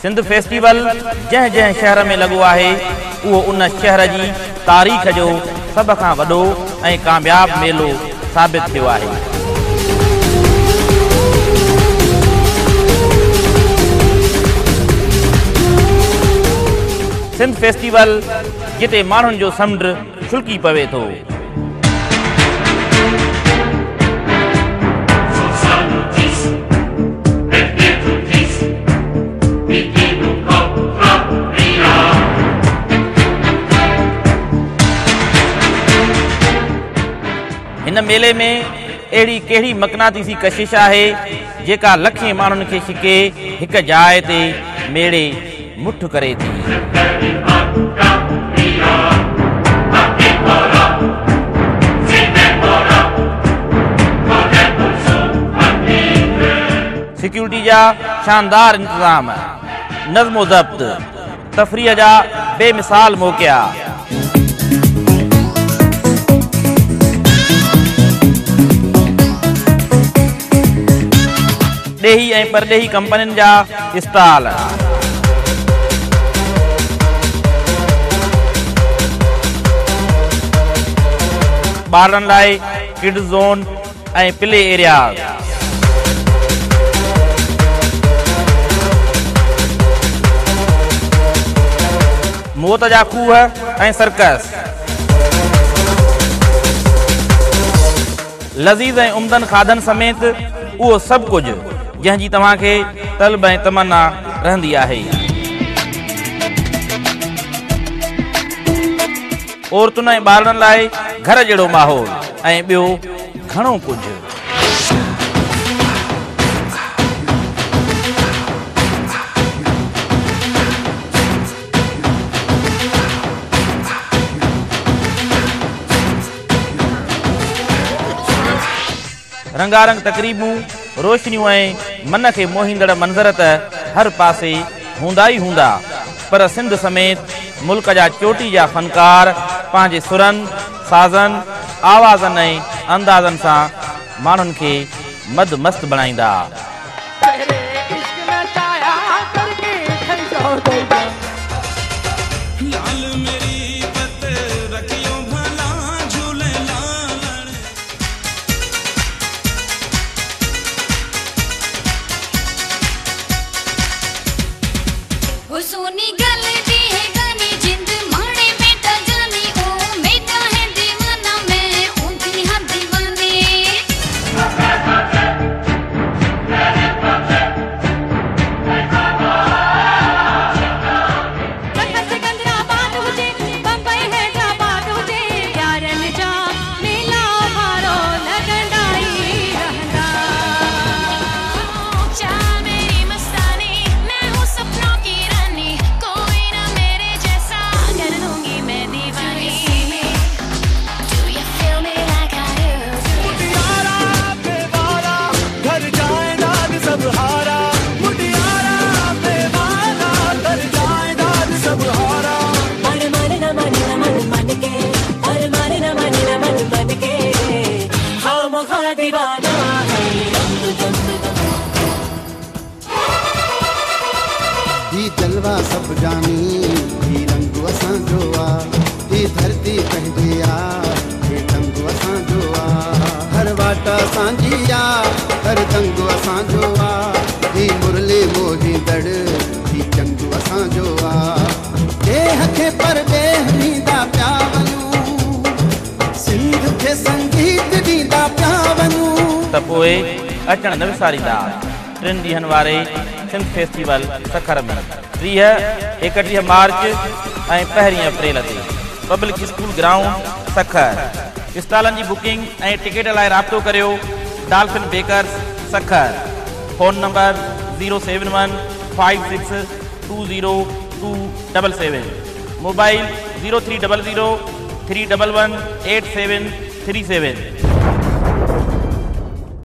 Sindh festival जंहिं जंहिं शहर में लॻो आहे उहो उन शहर जी तारीख़ जो सभ खां वॾो ऐं कामयाब मेलो साबित थियो आहे। सिंध फेस्टिवल जिते माण्हुनि जो समुंड छुलकी पवे थो। हिन मेले में अहिड़ी कहिड़ी मक़नातीसी कशिश आहे जेका लखे माण्हुनि खे छिके हिक जाइ ते मेड़े मुठ करे थी। सिक्योरिटी जा शानदार इंतजाम, नज़्मो ज़ब्त, तफ़रीह जा बेमिसाल मौक़िया, ॾेही ऐं परॾेही कंपनियुनि जा स्टॉल, ॿारनि लाइ किड्स ज़ोन ऐं प्ले एरिया, मौत जा खूह ऐं सर्कस, लज़ीज़ ऐं उम्दन खाधनि समेत उहो सभु कुझु जंहिंजी तव्हांखे तलब ऐं तमन्ना रहंदी आहे। औरतुनि ऐं ॿारनि लाइ घर जहिड़ो माहौल ऐं ॿियो घणो कुझु। रंगारंग तकरीबूं, रोशनियूं ऐं मन खे मोहींदड़ मंज़र त हर पासे हूंदा ई हूंदा, पर सिंध समेत मुल्क जा चोटी जा फ़नकार पंहिंजे सुरनि, साज़नि, आवाज़नि ऐं अंदाज़नि सां माण्हुनि खे मदमस्त बणाईंदा। जलवा सब जानी ही रंग असां जो आ, ही धरती पंहिंजी आ, ही रंग असां जो आ, हर वाट असां जी आ, हर रंग असां जो आ, ही मुरली मोहींदड़ ही जंग असां जो आ, देह खे पर देह ॾींदा पिया वञूं, सिंध खे संगीत ॾींदा पिया वञूं। त पोइ अचण न विसारींदा 3 ॾींहनि वारे सिंध फेस्टिवल सखर में 30-31 मार्च ऐं 1 अप्रैल ते पब्लिक स्कूल ग्राउंड सखर। स्टॉलनि जी बुकिंग ऐं टिकट लाइ राब्तो करियो dolphin bakers Sukkur. Phone number 07156202277, mobile 0300 311 8737।